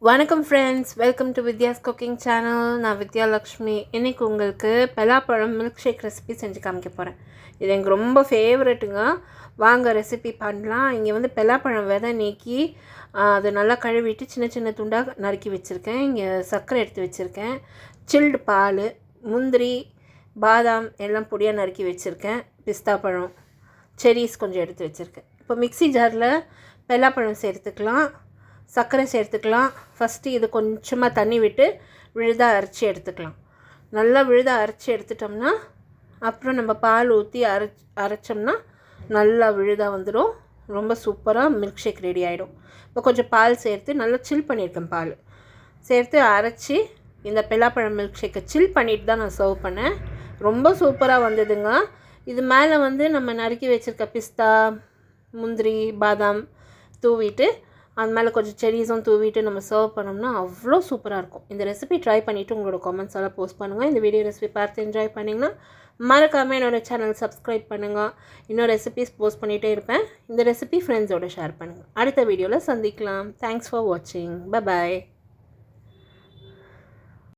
வணக்கம் friends, welcome to Vidya's cooking channel. நான் வித்யாலக்ஷ்மி. இன்றைக்கி உங்களுக்கு பலாப்பழம் மில்க் ஷேக் ரெசிபி செஞ்சு காமிக்க போகிறேன். இது எனக்கு ரொம்ப ஃபேவரெட்டுங்க. வாங்க ரெசிபி பண்ணலாம். இங்கே வந்து பலாப்பழம் விதை நீக்கி அதை நல்லா கழுவிட்டு சின்ன சின்ன துண்டாக நறுக்கி வச்சுருக்கேன். இங்கே சர்க்கரை எடுத்து வச்சுருக்கேன். சில்டு பால், முந்திரி, பாதாம் எல்லாம் பொடியாக நறுக்கி வச்சுருக்கேன். பிஸ்தா பழம், செரீஸ் கொஞ்சம் எடுத்து வச்சுருக்கேன். இப்போ மிக்ஸி ஜாரில் பலாப்பழம் சேர்த்துக்கலாம், சர்க்கரை சேர்த்துக்கலாம். ஃபஸ்ட்டு இது கொஞ்சமாக தண்ணி விட்டு விழுதாக அரைச்சி எடுத்துக்கலாம். நல்லா விழுதாக அரைச்சி எடுத்துட்டோம்னா அப்புறம் நம்ம பால் ஊற்றி அரைச்சோம்னா நல்லா விழுதாக வந்துடும். ரொம்ப சூப்பராக மில்க் ஷேக் ரெடி ஆகிடும். இப்போ கொஞ்சம் பால் சேர்த்து நல்லா சில் பண்ணியிருக்கேன். பால் சேர்த்து அரைச்சி இந்த பலாப்பழம் மில்க் ஷேக்கை சில் பண்ணிவிட்டு தான் நான் சர்வ் பண்ணேன். ரொம்ப சூப்பராக வந்ததுங்க. இது மேலே வந்து நம்ம நறுக்கி வச்சுருக்க பிஸ்தா, முந்திரி, பாதாம் தூவிட்டு அது மேலே கொஞ்சம் செரீஸும் தூவிட்டு நம்ம சர்வ் பண்ணோம்னா அவ்வளோ சூப்பராக இருக்கும். இந்த ரெசிபி ட்ரை பண்ணிவிட்டு உங்களோட கமெண்ட்ஸ் எல்லாம் போஸ்ட் பண்ணுங்கள். இந்த வீடியோ ரெசிபி பார்த்து என்ஜாய் பண்ணிங்கன்னா மறக்காமல் என்னோடய சேனல் சப்ஸ்கிரைப் பண்ணுங்கள். இன்னும் ரெசிபிஸ் போஸ்ட் பண்ணிகிட்டே இருப்பேன். இந்த ரெசிபி ஃப்ரெண்ட்ஸோடு ஷேர் பண்ணுங்கள். அடுத்த வீடியோவில் சந்திக்கலாம். தேங்க்ஸ் ஃபார் வாட்சிங். பை.